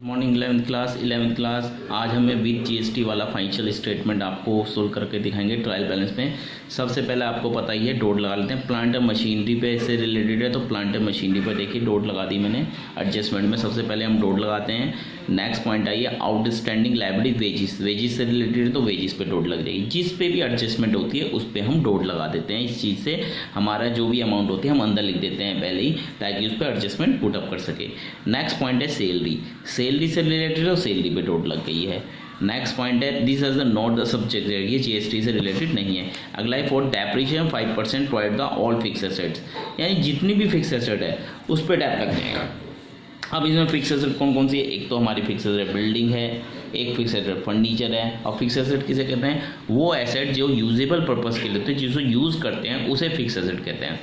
Morning 11th class आज हमें with GST वाला फाइनेंशियल स्टेटमेंट आपको सोल्व करके दिखाएंगे ट्रायल बैलेंस में। सबसे पहले आपको पता ही है डॉट लगा लेते हैं। प्लांट एंड मशीनरी पे इससे रिलेटेड है तो प्लांट एंड मशीनरी पे देखिए डॉट लगा दी मैंने एडजस्टमेंट में। सबसे पहले हम डॉट लगाते हैं। नेक्स्ट पॉइंट आइए आउटस्टैंडिंग लायबिलिटी वेजिस से रिलेटेड है तो वेजिस पे डॉट लग जाएगी। जिस पे भी एडजस्टमेंट होती है उस पर हम डॉट लगा देते हैं। इस चीज़ से हमारा जो भी अमाउंट होती है हम अंदर लिख देते हैं पहले ही, ताकि उस पर एडजस्टमेंट पुटअप कर सके। नेक्स्ट पॉइंट है सैलरी से रिलेटेड है, सैलरी पे डॉट लग गई है। नेक्स्ट पॉइंट है this is not the subject, ये जीएसटी से रिलेटेड नहीं है। अगला है for depreciation 5% provide the all fix assets, यानी जितनी भी फिक्स एसेट है उस पर डैप लग जाएगा। अब इसमें फिक्स एसेट कौन कौन सी है? एक तो हमारी फिक्स एसेट बिल्डिंग है, एक फिक्स एसेट फर्नीचर है। और फिक्स एसेट किसे कहते हैं? वो एसेट जो यूजेबल पर्पज़ के लिए होते हैं, जिसको यूज़ करते हैं उसे फिक्स एसेट कहते हैं।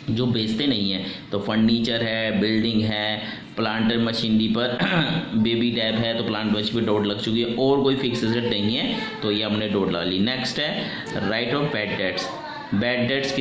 जो बेचते नहीं है तो फर्नीचर है, बिल्डिंग है, प्लांट एंड मशीनरी पर बेबी टैब है तो प्लांट मशीनरी पे डॉट लग चुकी है। और कोई फिक्स एसेट नहीं है तो ये हमने डॉट लगा ली। नेक्स्ट है राइट ऑफ बैड डेट्स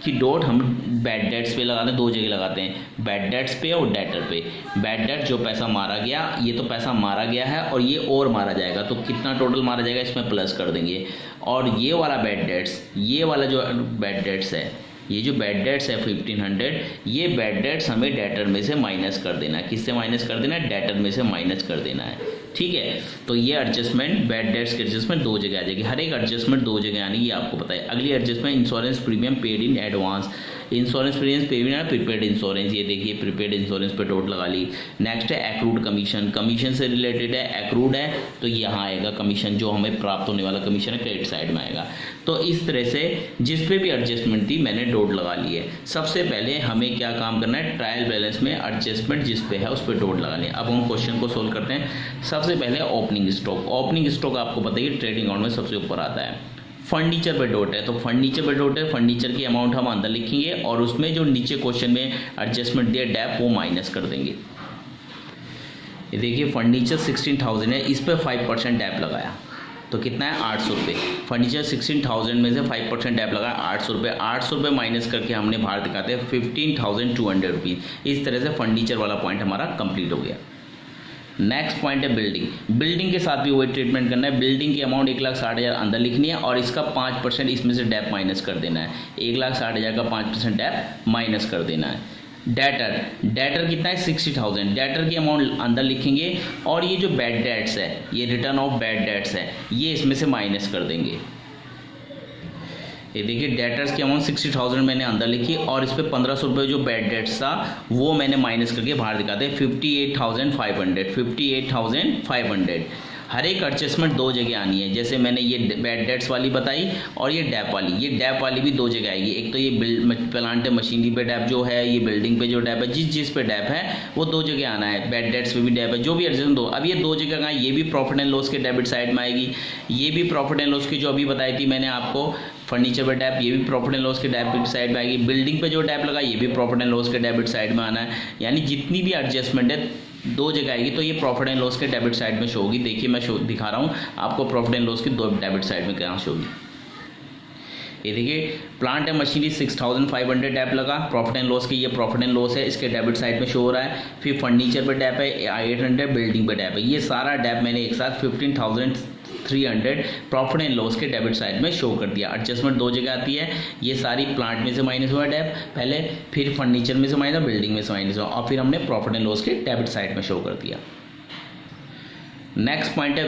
की डॉट हम बैड डेट्स पे लगाते हैं, दो जगह लगाते हैं, बैड डेट्स पे और डेटर पे। बैड डेट जो पैसा मारा गया, ये तो पैसा मारा गया है और ये और मारा जाएगा तो कितना टोटल मारा जाएगा इसमें प्लस कर देंगे। और ये वाला बैड डेट्स, ये वाला जो बैड डेट्स है, ये जो बैड डेट्स है 1500, ये बैड डेट्स हमें डेटर में से माइनस कर देना है। किससे माइनस कर देना है? डेटर में से माइनस कर देना है। ठीक है, तो ये एडजस्टमेंट बैड डेट्स की एडजस्टमेंट दो जगह आ जाएगी। हर एक एडजस्टमेंट दो जगह आनी, ये आपको पता है। अगली adjustment insurance premium paid in advance. Insurance premium paid in prepaid insurance, ये देखिए प्रीपेड इंश्योरेंस पे डॉट लगा ली। नेक्स्ट है एक्रूड कमीशन से रिलेटेड है। एक्रूड है तो यहाँ आएगा कमीशन, जो हमें प्राप्त होने वाला कमीशन है क्रेडिट साइड में आएगा। तो इस तरह से जिस पे भी एडजस्टमेंट थी मैंने डॉट लगा ली है। सबसे पहले हमें क्या काम करना है? ट्रायल बैलेंस में एडजस्टमेंट जिस पे है उस पर डॉट लगा लें। अब हम क्वेश्चन को सोल्व करते हैं। सबसे पहले ओपनिंग स्टॉक आपको पता है ट्रेडिंग अकाउंट में सबसे ऊपर आता है। फर्नीचर पे डॉट है तो फर्नीचर पे डॉट है, फर्नीचर की अमाउंट हम अंदर लिखेंगे और उसमें जो नीचे क्वेश्चन में एडजस्टमेंट दिया डैप वो माइनस कर देंगे। ये देखिए फर्नीचर 16,000 है, इस पर 5% डैप लगाया तो कितना है? 800 रुपये। फर्नीचर 16,000 में से 5% डैप लगा 800 रुपये। 800 रुपये माइनस करके हमने बाहर दिखाते हैं 15,200 रुपीज़। इस तरह से फर्नीचर वाला पॉइंट हमारा कंप्लीट हो गया। नेक्स्ट पॉइंट है बिल्डिंग के साथ भी वही ट्रीटमेंट करना है। बिल्डिंग की अमाउंट 1,60,000 अंदर लिखनी है और इसका 5% इसमें से डैप माइनस कर देना है। 1,60,000 का 5% डैप माइनस कर देना है। डेटर कितना है? 60,000। डेटर की अमाउंट अंदर लिखेंगे और ये जो बैड डेट्स है, ये रिटर्न ऑफ बैड डेट्स है, ये इसमें से माइनस कर देंगे। ये देखिए डेटर्स की अमाउंट 60,000 मैंने अंदर लिखी और इस पर 1,500 रुपये जो बैड डेट्स था वो मैंने माइनस करके बाहर दिखाते हैं 58,500। हर एक एडजस्टमेंट दो जगह आनी है। जैसे मैंने ये बैड डेट्स वाली बताई और ये डैप वाली भी दो जगह आएगी। एक तो ये प्लांट मशीनरी पे डैप जो है, ये बिल्डिंग पे जो डैप है, जिस पे डैप है वो दो जगह आना है। बैड डेट्स पे भी डैप है, जो भी एडजस्टमेंट दो। अब ये दो जगह का, ये भी प्रॉफिट एंड लॉस के डेबिट साइड में आएगी, ये भी प्रॉफिट एंड लॉस की जो अभी बताई थी मैंने आपको फर्नीचर पे डैप, ये भी प्रॉफिट एंड लॉस के डेबिट साइड में आएगी। बिल्डिंग पे जो डैप लगा ये भी प्रॉफिट एंड लॉस के डेबिट साइड में आना है। यानी जितनी भी एडजस्टमेंट है दो जगह आएगी तो ये प्रॉफिट एंड लॉस के डेबिट साइड में शो होगी। देखिए मैं दिखा रहा हूँ आपको प्रॉफिट एंड लॉस की दो डेबिट साइड में कहाँ शो होगी। ये देखिए प्लांट एंड मशीनरी 6,500 डैप लगा, प्रॉफिट एंड लॉस की ये प्रॉफिट एंड लॉस है, इसके डेबिट साइड में शो हो रहा है। फिर फर्नीचर पे डैप है 800, बिल्डिंग पे डैप है, ये सारा डैप मैंने एक साथ 15,300 प्रॉफिट एंड लॉस के डेबिट साइड में शो कर दिया। एडजस्टमेंट दो जगह आती है, ये सारी प्लांट में से माइनस हुआ डैप पहले, फिर फर्नीचर में से माइनस, बिल्डिंग में से माइनस हुआ और फिर हमने प्रॉफिट एंड लॉस के डेबिट साइड में शो कर दिया। नेक्स्ट पॉइंट है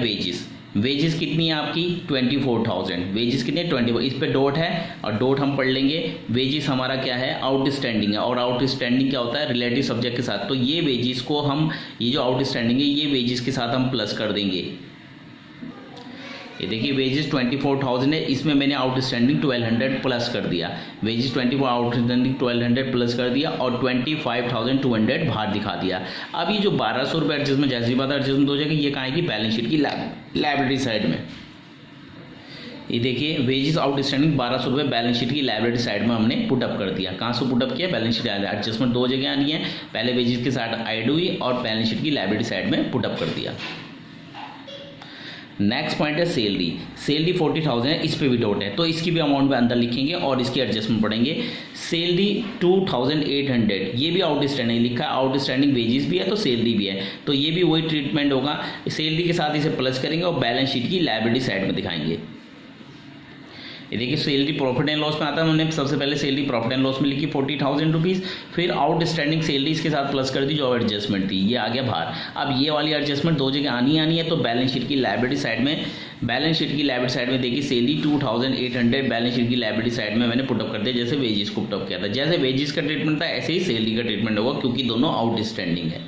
वेजेस कितनी है आपकी? 24,000। वेजेस कितने? 24। इस पे डॉट है और डॉट हम पढ़ लेंगे। वेजेस हमारा क्या है? आउटस्टैंडिंग है और आउटस्टैंडिंग क्या होता है? रिलेटिव सब्जेक्ट के साथ। तो ये वेजेस को हम, ये जो आउटस्टैंडिंग है ये वेजेस के साथ हम प्लस कर देंगे। ये देखिए वेजेस 24,000 है, इसमें मैंने आउटस्टैंडिंग 1,200 प्लस कर दिया। वेजेस 24 आउटस्टैंडिंग 1,200 प्लस कर दिया और 25,200 बाहर दिखा दिया। अब ये जो 1,200 रुपये एडजस्टमेंट जैसी बात एडजस्टमेंट हो जाएगी, ये कहाँ की? बैलेंस शीट की लायबिलिटी साइड में। ये देखिए वेजेस आउटस्टैंडिंग 1,200 रुपये बैलेंस शीट की लायबिलिटी साइड में हमने पुटअप कर दिया। कहाँ से पुटअप किया? बैलेंस शीट एडजस्टमेंट दो जगह आनी है, पहले वेजेस के साथ ऐड हुई और बैलेंस शीट की लायबिलिटी साइड में पुटअप कर दिया। नेक्स्ट पॉइंट है सैलरी। सैलरी 40,000 है, इस पे भी डॉट है, तो इसकी भी अमाउंट में अंदर लिखेंगे और इसकी एडजस्टमेंट पढ़ेंगे। सैलरी 2,800, ये भी आउटस्टैंडिंग लिखा है, आउटस्टैंडिंग वेजेस भी है तो सैलरी भी है, तो ये भी वही ट्रीटमेंट होगा। सैलरी के साथ इसे प्लस करेंगे और बैलेंस शीट की लायबिलिटी साइड में दिखाएंगे। ये देखिए सैलरी प्रॉफिट एंड लॉस में आता है, उन्होंने सबसे पहले सैलरी प्रॉफिट एंड लॉस में लिखी 40,000 रुपीज़, फिर आउटस्टैंडिंग सैलरी इसके साथ प्लस कर दी जो एडजस्टमेंट थी, ये आ गया बाहर। अब ये वाली एडजस्टमेंट दो जगह आनी है, तो बैलेंस शीट की लायबिलिटी साइड में, बैलेंस शीट की लायबिलिटी साइड में देखिए सैलरी 2,800, बैलेंस शीट की लायबिलिटी साइड में मैंने पुटअप कर दिया, जैसे वेजेस को पुटअप किया था। जैसे वेजेस का ट्रीटमेंट था ऐसे ही सैलरी का ट्रीटमेंट होगा, क्योंकि दोनों आउटस्टैंडिंग है।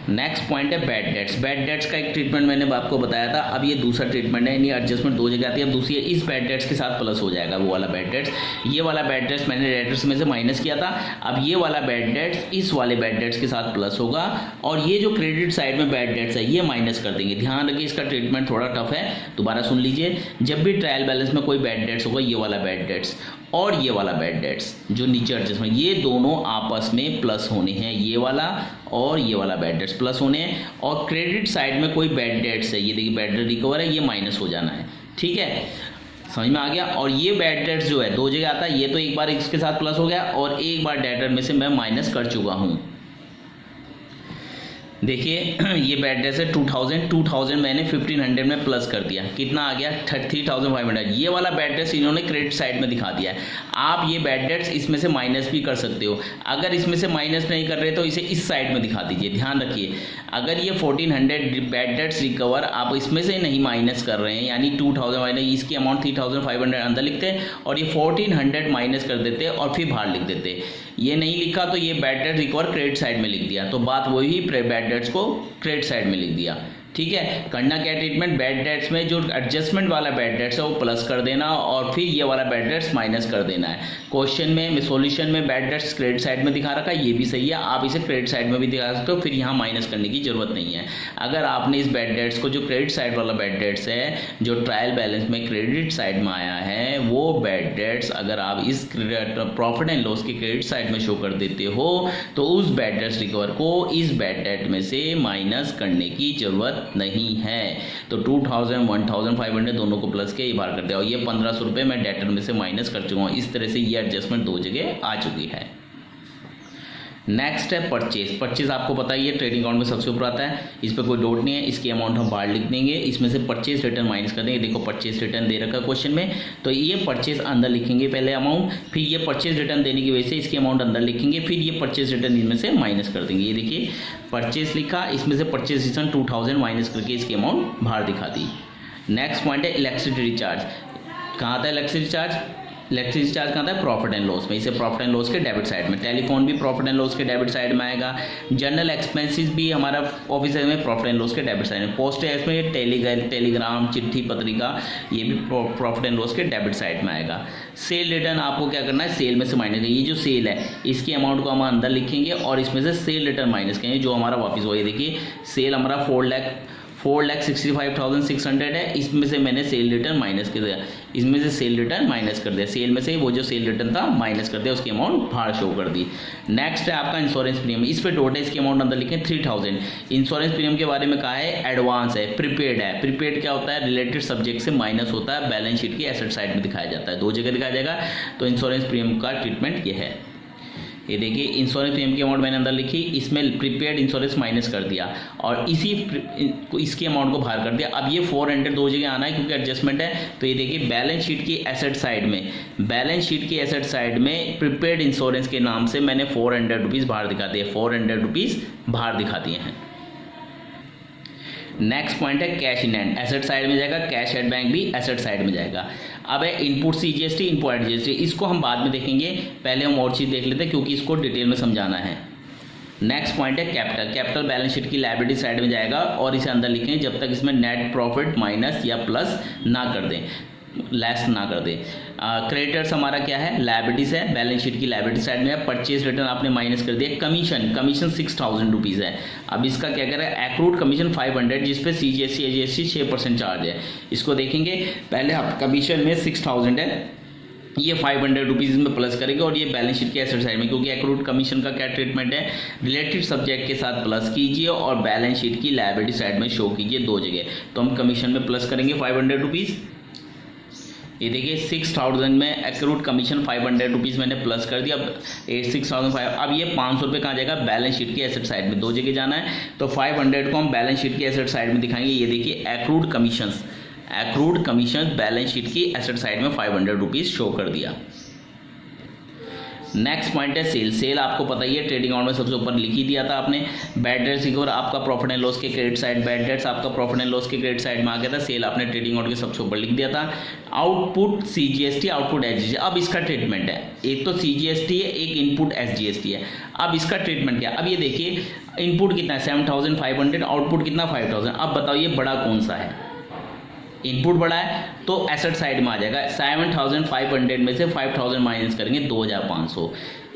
नेक्स्ट पॉइंट है बैड डेट्स। बैड डेट्स का एक ट्रीटमेंट मैंने आपको बताया था, अब ये दूसरा ट्रीटमेंट है, यानी एडजस्टमेंट दो जगह आती है। अब दूसरी है इस बैड डेट्स के साथ प्लस हो जाएगा वो वाला बैड डेट्स। ये वाला बैड डेट्स मैंने डेटर्स में से माइनस किया था, अब ये वाला बैड डेट्स इस वाले बैड डेट्स के साथ प्लस होगा, और ये जो क्रेडिट साइड में बैड डेट्स है ये माइनस कर देंगे। ध्यान रखिए इसका ट्रीटमेंट थोड़ा टफ है, दोबारा सुन लीजिए। जब भी ट्रायल बैलेंस में कोई बैड डेट्स होगा, ये वाला बैड डेट्स और ये वाला बैड डेट्स जो नीचे एडजस्टमेंट, ये दोनों आपस में प्लस होने हैं, ये वाला और ये वाला बैड डेट्स प्लस होने हैं, और क्रेडिट साइड में कोई बैड डेट्स है, ये देखिए बैड डेट रिकवर है, ये माइनस हो जाना है। ठीक है, समझ में आ गया। और ये बैड डेट्स जो है दो जगह आता है, ये तो एक बार इसके साथ प्लस हो गया और एक बार डेटर में से मैं माइनस कर चुका हूँ। देखिए ये बैड डेट्स है 2000 मैंने 1500 में प्लस कर दिया, कितना आ गया 33,500। ये वाला बैड डेट्स इन्होंने क्रेडिट साइड में दिखा दिया है। आप ये बैड डेट्स इसमें से माइनस भी कर सकते हो, अगर इसमें से माइनस नहीं कर रहे तो इसे इस साइड में दिखा दीजिए। ध्यान रखिए, अगर ये 1400 बैड डेट्स रिकवर आप इसमें से नहीं माइनस कर रहे हैं, यानी 2000 माइनस इसकी अमाउंट 3500 अंदर लिखते हैं और ये 1400 माइनस कर देते और फिर बाहर लिख देते। ये नहीं लिखा तो ये bad debt recover credit side में लिख दिया, तो बात वही बैड डेट्स को क्रेडिट साइड में लिख दिया। ठीक है, करना क्या ट्रीटमेंट, बैड डेट्स में जो एडजस्टमेंट वाला बैड डेट्स है वो प्लस कर देना और फिर ये वाला बैड डेट्स माइनस कर देना है। क्वेश्चन में सॉल्यूशन में बैड डेट्स क्रेडिट साइड में दिखा रखा है, ये भी सही है, आप इसे क्रेडिट साइड में भी दिखा सकते हो, फिर यहाँ माइनस करने की जरूरत नहीं है। अगर आपने इस बैड डेट्स को, जो क्रेडिट साइड वाला बैड डेट्स है जो ट्रायल बैलेंस में क्रेडिट साइड में आया है, वो बैड डेट्स अगर आप इस प्रॉफिट एंड लॉस के क्रेडिट साइड में शो कर देते हो तो उस बैड डेट्स रिकवर को इस बैड डेट में से माइनस करने की जरूरत नहीं है। तो 2000 1500 दोनों को प्लस के बाहर कर दिया और ये 1500 रुपये मैं डेटर में से माइनस कर चुका हूँ। इस तरह से ये एडजस्टमेंट दो जगह आ चुकी है। नेक्स्ट है परचेज। परचेज आपको पता ही है ट्रेडिंग अकाउंट में सबसे ऊपर आता है, इस पर कोई डॉट नहीं है, इसकी अमाउंट हम बाहर लिख देंगे, इसमें से परचेज रिटर्न माइनस कर देंगे। देखो परचेज रिटर्न दे रखा है क्वेश्चन में, तो ये परचेज अंदर लिखेंगे पहले अमाउंट, फिर ये परचेज रिटर्न देने की वजह से इसकी अमाउंट अंदर लिखेंगे, फिर ये परचेज रिटर्न इनमें से माइनस कर देंगे। ये देखिए परचेज लिखा, इसमें से परचेज रिटर्न 2000 माइनस करके इसकी अमाउंट बाहर दिखा दी। नेक्स्ट पॉइंट है इलेक्ट्रिसिटी चार्ज। कहाँ आता है इलेक्ट्रिसिटी चार्ज? इलेक्ट्रिसिटी चार्ज कहाँ था? प्रॉफिट एंड लॉस में, इसे प्रॉफिट एंड लॉस के डेबिट साइड में। टेलीफोन भी प्रॉफिट एंड लॉस के डेबिट साइड में आएगा। जनरल एक्सपेंसेस भी हमारा ऑफिस में प्रॉफिट एंड लॉस के डेबिट साइड में। पोस्ट टैक्स में टेलीग्राम, चिट्ठी, पत्रिका, ये भी प्रॉफिट एंड लॉस के डेबिट साइड में आएगा। सेल रिटर्न आपको क्या करना है, सेल में से माइनस, ये जो सेल है इसकी अमाउंट को हम अंदर लिखेंगे और इसमें से सेल रिटर्न माइनस करेंगे जो हमारा वापस हुआ। ये देखिए सेल हमारा 4,65,600 है, इसमें से मैंने सेल रिटर्न माइनस कर दिया, इसमें से सेल रिटर्न माइनस कर दिया, सेल में से वो जो सेल रिटर्न था माइनस कर दिया, उसकी अमाउंट बाहर शो कर दी। नेक्स्ट है आपका इंश्योरेंस प्रीमियम, इस पे टोटल इसकी अमाउंट अंदर लिखें 3000। इंश्योरेंस प्रीमियम के बारे में कहा है एडवांस है, प्रीपेड है। प्रीपेड क्या होता है? रिलेटेड सब्जेक्ट से माइनस होता है, बैलेंस शीट की एसेट साइड में दिखाया जाता है, दो जगह दिखाया जाएगा। तो इंश्योरेंस प्रीमियम का ट्रीटमेंट ये है। ये देखिए इंश्योरेंस प्रीमियम की अमाउंट मैंने अंदर लिखी, इसमें प्रीपेड इंश्योरेंस माइनस कर दिया और इसकी अमाउंट को बाहर कर दिया। अब ये 400 दो जगह आना है क्योंकि एडजस्टमेंट है। तो ये देखिए बैलेंस शीट की एसेट साइड में, बैलेंस शीट की एसेट साइड में प्रीपेड इंश्योरेंस के नाम से मैंने 400 रुपीज़ बाहर दिखा दिए, 400 रुपीज़ बाहर दिखा दिए हैं। नेक्स्ट पॉइंट है cash in hand, asset side में जाएगा, कैश एट बैंक भी एसेट साइड में जाएगा। अब है इनपुट सीजीएसटी, इनपुट जीएसटी, इसको हम बाद में देखेंगे, पहले हम और चीज़ देख लेते हैं क्योंकि इसको डिटेल में समझाना है। नेक्स्ट पॉइंट है कैपिटल। कैपिटल बैलेंस शीट की लायबिलिटी साइड में जाएगा और इसे अंदर लिखेंगे जब तक इसमें नेट प्रॉफिट माइनस या प्लस ना कर दें, लेस ना कर दे। क्रेडिटर्स हमारा क्या है? लायबिलिटीज है, बैलेंस शीट की लायबिलिटी साइड में है। परचेज रिटर्न आपने माइनस कर दिया। कमीशन 6000 रुपीज़ है। अब इसका क्या कह रहा है? एक्रूड कमीशन 500 जिसपे सीजीएसटी एजीएसटी 6% चार्ज है। इसको देखेंगे पहले, आप कमीशन में 6000 है, ये 500 रुपीज़ में प्लस करेंगे और ये बैलेंस शीट के एसेट साइड में, क्योंकि एक्रूड कमीशन का क्या ट्रीटमेंट है, रिलेटेड सब्जेक्ट के साथ प्लस कीजिए और बैलेंस शीट की लायबिलिटी साइड में शो कीजिए दो जगह। तो हम कमीशन में प्लस करेंगे 500 रुपीज़। ये देखिए 6000 में एक्रूड कमीशन 500 रुपीज़ मैंने प्लस कर दिया। अब 6005, अब ये 500 रुपये कहाँ जाएगा, बैलेंस शीट की एसेट साइड में, दो जगह जाना है। तो 500 को हम बैलेंस शीट की एसेट साइड में दिखाएंगे। ये देखिए एक्रूड कमीशन बैलेंस शीट की एसेट साइड में 500 रुपीज़ शो कर दिया। नेक्स्ट पॉइंट है सेल आपको पता ही है, ट्रेडिंग अकाउंट में सबसे ऊपर लिख ही दिया था आपने। बैड डेट्स रिकवर आपका प्रॉफिट एंड लॉस के क्रेडिट साइड, बैड डेट्स आपका प्रॉफिट एंड लॉस के क्रेडिट साइड में आ गया था। सेल आपने ट्रेडिंग अकाउंट के सबसे ऊपर लिख दिया था। Output CGST, output SGST। अब इसका ट्रीटमेंट है, एक तो CGST है, एक इनपुट SGST है। अब इसका ट्रीटमेंट क्या, अब ये देखिए इनपुट कितना है 7500, आउटपुट कितना 5000। अब बताओ ये बड़ा कौन सा है, इनपुट बड़ा है तो एसेट साइड में आ जाएगा। 7500 में से 5000 माइनस करेंगे 2500,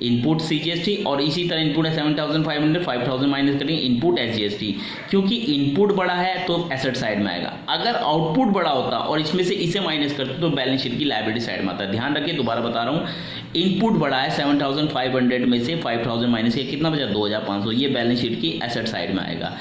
इनपुट CGST, और इसी तरह इनपुट है 7500, 5000 माइनस करेंगे इनपुट SGST। क्योंकि इनपुट बड़ा है तो एसेट साइड में आएगा, अगर आउटपुट बड़ा होता और इसमें से इसे माइनस करते तो बैलेंस शीट की लायबिलिटी साइड में आता है। ध्यान रखिए, दोबारा बता रहा हूँ, इनपुट बड़ा है 7500 में से 5000 माइनस किया कितना बचा 2500, ये बैलेंस शीट की एसेट साइड में आएगा।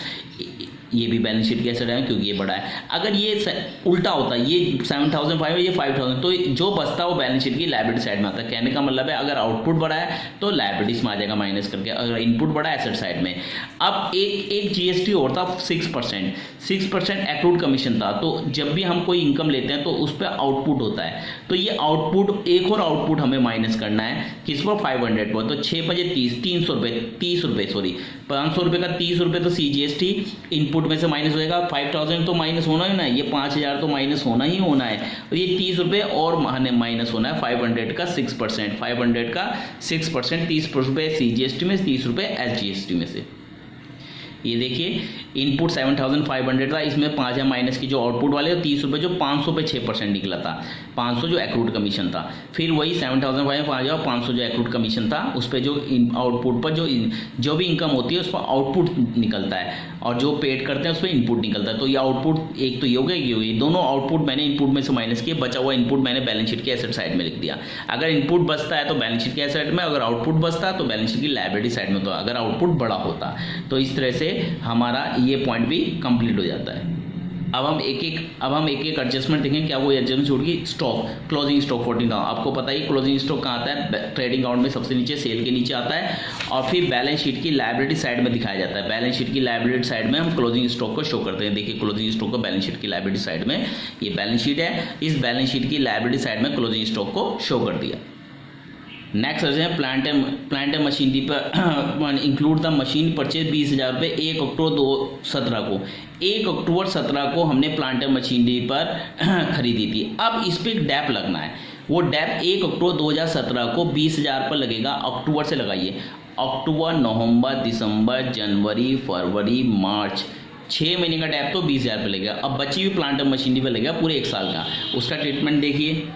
ये भी बैलेंस शीट की एसेट है क्योंकि ये बड़ा है। अगर ये उल्टा होता, ये 7500 ये 5000, तो जो बचता है वो बैलेंस शीट की लायबिलिटी साइड में आता है। कहने का मतलब है अगर आउटपुट बड़ा है तो लायबिलिटीज में आ जाएगा माइनस करके, अगर इनपुट बड़ा है एसेट साइड में। अब एक GST और था 6% एक्रूड कमीशन था। तो जब भी हम कोई इनकम लेते हैं तो उस पर आउटपुट होता है, तो ये आउटपुट, एक और आउटपुट हमें माइनस करना है किस पर, 500 पर। तो 6 5 30, 300 रुपये, 30 रुपये सॉरी 500 रुपये का 30 रुपये तो CGST इनपुट में से माइनस होएगा। 5000 तो माइनस होना ही ना है, ये 5000 तो माइनस होना ही होना है, और ये 30 रुपये और माइनस होना है 500 का 6%, 500 का 6%, 30 रुपये CGST में, 30 रुपये SGST में से। ये देखिए इनपुट 7500 था, इसमें 5000 माइनस की जो आउटपुट वाले 30 रुपये, जो 500 पे 6% निकला था, 500 जो एक्रूड कमीशन था। फिर वही 7500 500 जो एक्रूड कमीशन था उस पर जो आउटपुट पर जो भी इनकम होती है उस पर आउटपुट निकलता है, और जो पेड करते हैं उस पर इनपुट निकलता है। तो ये आउटपुट एक तो ये हो गया, ये हो गई, दोनों आउटपुट मैंने इनपुट में से माइनस किए, बचा हुआ इनपुट मैंने बैलेंस शीट के एसेट साइड में लिख दिया। अगर इनपुट बचता है तो बैलेंस शीट के एसेट में, अगर आउटपुट बचता है तो बैलेंस शीट की लायबिलिटी साइड में, तो अगर आउटपुट बड़ा होता। तो इस तरह से हमारा ये पॉइंट भी कंप्लीट हो जाता है। अब हम एक एक एडजस्टमेंट देखें। क्या वो एडजस्टमेंट छोड़ की, स्टॉक, क्लोजिंग स्टॉक 14 का आपको पता ही, क्लोजिंग स्टॉक कहाँ आता है, ट्रेडिंग अकाउंट में सबसे नीचे सेल के नीचे आता है, और फिर बैलेंस शीट की लायबिलिटी साइड में दिखाया जाता है। बैलेंस शीट की लायबिलिटी साइड में हम क्लोजिंग स्टॉक को शो करते हैं। देखिए क्लोजिंग स्टॉक को बैलेंस शीट की लायबिलिटी साइड में, ये बैलेंस शीट है, इस बैलेंस शीट की लायबिलिटी साइड में क्लोजिंग स्टॉक को शो कर दिया। नेक्स्ट है प्लांट एंड मशीनरी पर इंक्लूड द मशीन परचेज 20,000 रुपये 1 अक्टूबर 2017 को। 1 अक्टूबर 17 को हमने प्लांट एंड मशीनरी पर खरीदी थी। अब इस पर एक डैप लगना है, वो डैप 1 अक्टूबर 2017 को 20,000 पर लगेगा। अक्टूबर से लगाइए, अक्टूबर, नवंबर, दिसंबर, जनवरी, फरवरी, मार्च, 6 महीने का डैप तो 20,000 पर लगेगा। अब बची हुई प्लांट एंड मशीनरी पर लगेगा पूरे 1 साल का। उसका ट्रीटमेंट देखिए,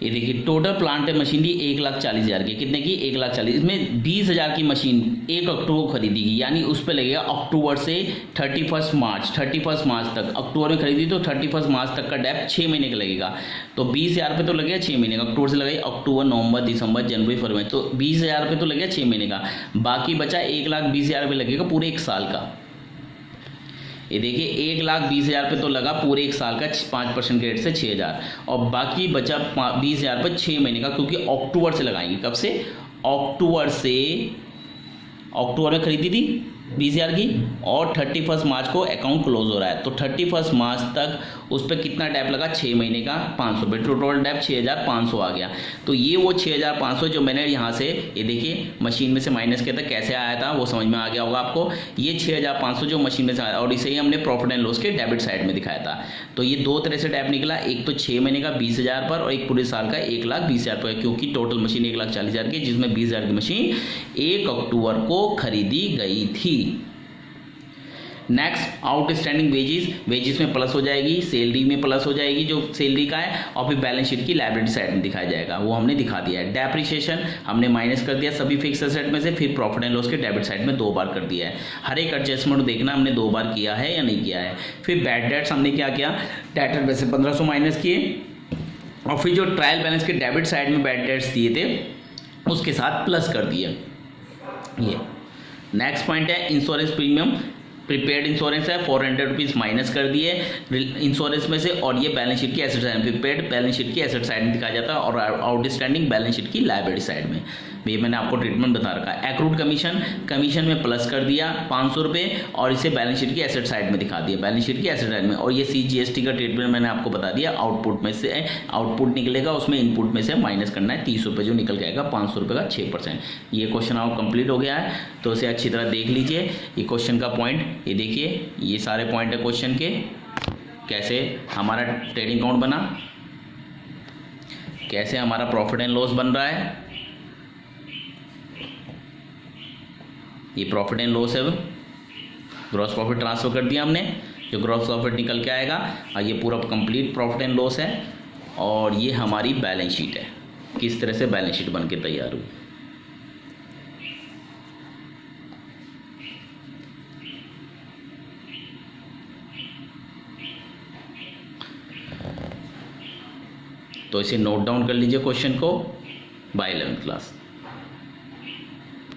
ये देखिए टोटल प्लांट एंड मशीनरी 1,40,000 की, कितने की 1,40,000, इसमें 20,000 की मशीन 1 अक्टूबर को खरीदेगी, यानी उस पर लगेगा अक्टूबर से 31 मार्च तक। अक्टूबर में खरीदी तो 31 मार्च तक का डैप 6 महीने का लगेगा। तो 20,000 पे तो लगेगा 6 महीने का, अक्टूबर से लगाई अक्टूबर, नवंबर, दिसंबर, जनवरी, फरवरी, तो 20,000 पे तो लगेगा 6 महीने का। बाकी बचा 1,20,000 पे लगेगा पूरे 1 साल का। ये देखिए 1,20,000 पे तो लगा पूरे 1 साल का 5% रेट से 6,000, और बाकी बचा 20,000 पर 6 महीने का, क्योंकि अक्टूबर से लगाएंगे। कब से, अक्टूबर में खरीदी थी 20,000 की, और 31 मार्च को अकाउंट क्लोज हो रहा है, तो 31 मार्च तक उस पर कितना डैप लगा, 6 महीने का 500 रुपये, टोटल डैप 6,500 आ गया। तो ये वो 6,500 जो मैंने यहाँ से, ये देखिए मशीन में से माइनस किया था, कैसे आया था वो समझ में आ गया होगा आपको। ये 6,500 जो मशीन में से आया, और इसे ही हमने प्रॉफिट एंड लॉस के डेबिट साइड में दिखाया था। तो ये 2 तरह से डैप निकला, एक तो 6 महीने का 20,000 पर, और एक पूरे साल का 1,20,000 पर, क्योंकि टोटल मशीन 1,40,000 की, जिसमें 20,000 की मशीन 1 अक्टूबर को खरीदी गई थी। नेक्स्ट आउटस्टैंडिंग वेजेस में प्लस हो जाएगी, सैलरी में प्लस हो जाएगी जो सैलरी का है, और फिर बैलेंस शीट की लायबिलिटी साइड में दिखाया जाएगा, वो हमने दिखा दिया है। डेप्रिसिएशन हमने माइनस कर दिया सभी फिक्स एसेट में से, फिर प्रॉफिट एंड लॉस के डेबिट साइड में 2 बार कर दिया है। हर एक एडजस्टमेंट देखना हमने 2 बार किया है या नहीं किया है। फिर बैड डेट्स हमने क्या किया, डेटर वैसे 1500 माइनस किए, और फिर जो ट्रायल बैलेंस के डेबिट साइड में बैड डेट्स दिए थे उसके साथ प्लस कर दिए। ये नेक्स्ट पॉइंट है इंश्योरेंस प्रीमियम, प्रीपेड इंश्योरेंस है 400 रुपीज़ माइनस कर दिए इंश्योरेंस में से, और ये बैलेंस शीट की एसेट साइड में, प्रीपेड बैलेंस शीट की एसेट साइड में दिखाया जाता है और आउटस्टैंडिंग बैलेंस शीट की लायबिलिटी साइड में। ये मैंने आपको ट्रीटमेंट बता रखा है। एक्रूड कमीशन में प्लस कर दिया 500 रुपये और इसे बैलेंस शीट की एसेट साइड में दिखा दिया, बैलेंस शीट की एसेट साइड में। और ये CGST का ट्रीटमेंट मैंने आपको बता दिया, आउटपुट में से आउटपुट निकलेगा, उसमें इनपुट में से माइनस करना है 30 रुपये जो निकल के आएगा, 500 रुपये का 6%। ये क्वेश्चन आपको कंप्लीट हो गया है, तो इसे अच्छी तरह देख लीजिए। ये क्वेश्चन का पॉइंट ये देखिए, ये सारे पॉइंट है क्वेश्चन के, कैसे हमारा ट्रेडिंग अकाउंट बना, कैसे हमारा प्रॉफिट एंड लॉस बन रहा है, ये प्रॉफिट एंड लॉस है, ग्रॉस प्रॉफिट ट्रांसफर कर दिया हमने, जो ग्रॉस प्रॉफिट निकल के आएगा, और ये पूरा कंप्लीट प्रॉफिट एंड लॉस है। और ये हमारी बैलेंस शीट है, किस तरह से बैलेंस शीट बन के तैयार हुई। तो इसे नोट डाउन कर लीजिए क्वेश्चन को बाय 11th क्लास।